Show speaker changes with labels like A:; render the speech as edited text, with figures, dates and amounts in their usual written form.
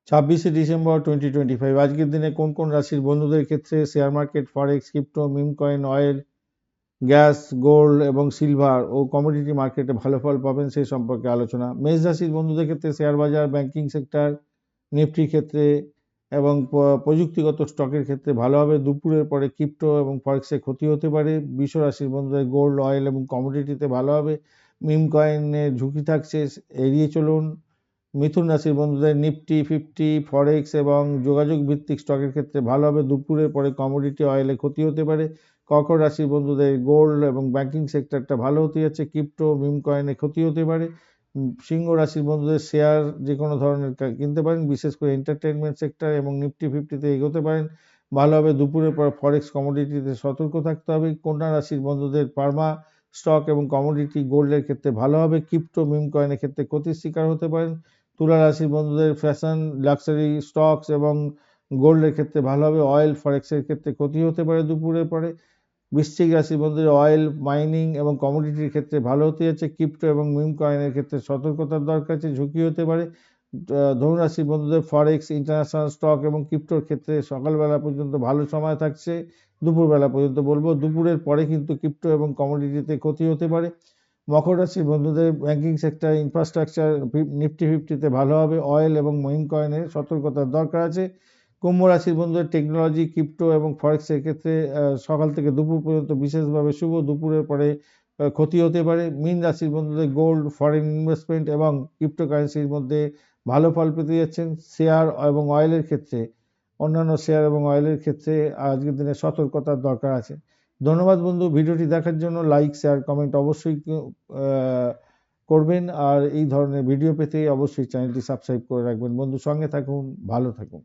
A: 26 December 2025 আজকের দিনে কোন কোন রাশির বন্ধুদের ক্ষেত্রে share market, forex, crypto, meme coin, oil, gas, gold এবং সিলভার ও কমোডিটি মার্কেটে ভালো ফল পাবেন সেই সম্পর্কে আলোচনা। মেষ রাশির বন্ধুদের ক্ষেত্রে শেয়ার বাজার, ব্যাংকিং সেক্টর, নিফটির ক্ষেত্রে এবং প্রযুক্তিগত স্টকের ক্ষেত্রে ভালো হবে। দুপুরের পরে ক্রিপ্টো এবং ফরেক্সে ক্ষতি হতে পারে। বৃষ রাশির বন্ধুদের গোল্ড, অয়েল এবং কমোডিটিতে ভালো হবে। মিম কয়েনে ঝুঁকি থাকছে, এড়িয়ে চলুন। মিথুন রাশির বন্ধুদের নিফটি 50, ফরেক্স এবং যোগাযোগ ভিত্তিক স্টকের ক্ষেত্রে ভালো হবে। দুপুরের পরে কমোডিটি, অয়েলে ক্ষতি হতে পারে। কর্কট রাশির বন্ধুদের গোল্ড এবং ব্যাংকিং সেক্টরটা ভালো হতে যাচ্ছে। ক্রিপ্টো, মিম কয়েনে ক্ষতি হতে পারে। সিংহ রাশির বন্ধুদের শেয়ার যে কোনো ধরনের কিনতে পারেন, বিশেষ করে এন্টারটেনমেন্ট সেক্টর এবং নিফটি 50তে এগোতে পারেন, ভালো হবে। দুপুরের পর ফরেক্স, কমোডিটিতে সতর্ক থাকতে হবে। কন্যা রাশির বন্ধুদের ফার্মা স্টক এবং কমোডিটি, গোল্ডের ক্ষেত্রে ভালো হবে। ক্রিপ্টো, মিম কয়েনের ক্ষেত্রে ক্ষতির শিকার হতে পারেন। তুলা রাশির বন্ধুদের ফ্যাশন, লাক্সারি স্টকস এবং গোল্ডের ক্ষেত্রে ভালো হবে। অয়েল, ফরেক্সের ক্ষেত্রে ক্ষতি হতে পারে দুপুরের পরে। বৃশ্চিক রাশির বন্ধুদের অয়েল, মাইনিং এবং কমোডিটির ক্ষেত্রে ভালো হতে যাচ্ছে। ক্রিপ্টো এবং মিম কয়েনের ক্ষেত্রে সতর্কতার দরকার আছে, ঝুঁকি হতে পারে। ধনু রাশির বন্ধুদের ফরেক্স, ইন্টারন্যাশনাল স্টক এবং ক্রিপ্টোর ক্ষেত্রে সকালবেলা পর্যন্ত ভালো সময় থাকছে, দুপুরবেলা পর্যন্ত বলবো। দুপুরের পরে কিন্তু ক্রিপ্টো এবং কমোডিটিতে ক্ষতি হতে পারে। মকর রাশির বন্ধুদের ব্যাংকিং সেক্টর, ইনফ্রাস্ট্রাকচার, নিফটি 50তে ভালো হবে। অয়েল এবং মিম কয়েনের সতর্কতার দরকার আছে। কুম্ভ রাশির বন্ধুদের টেকনোলজি, ক্রিপ্টো এবং ফরেক্সের ক্ষেত্রে সকাল থেকে দুপুর পর্যন্ত বিশেষভাবে শুভ, দুপুরের পরে ক্ষতি হতে পারে। মীন রাশির বন্ধুদের গোল্ড, ফরেন ইনভেস্টমেন্ট এবং ক্রিপ্টোকারেন্সির মধ্যে ভালো ফল পেতে যাচ্ছেন। শেয়ার এবং অয়েলের ক্ষেত্রে, অন্যান্য শেয়ার এবং অয়েলের ক্ষেত্রে আজকের দিনে সতর্কতার দরকার আছে। ধন্যবাদ বন্ধু, ভিডিওটি দেখার জন্য। লাইক, শেয়ার, কমেন্ট অবশ্যই করবেন, আর এই ধরনের ভিডিও পেতে অবশ্যই চ্যানেলটি সাবস্ক্রাইব করে রাখবেন। বন্ধু, সঙ্গে থাকুন, ভালো থাকুন।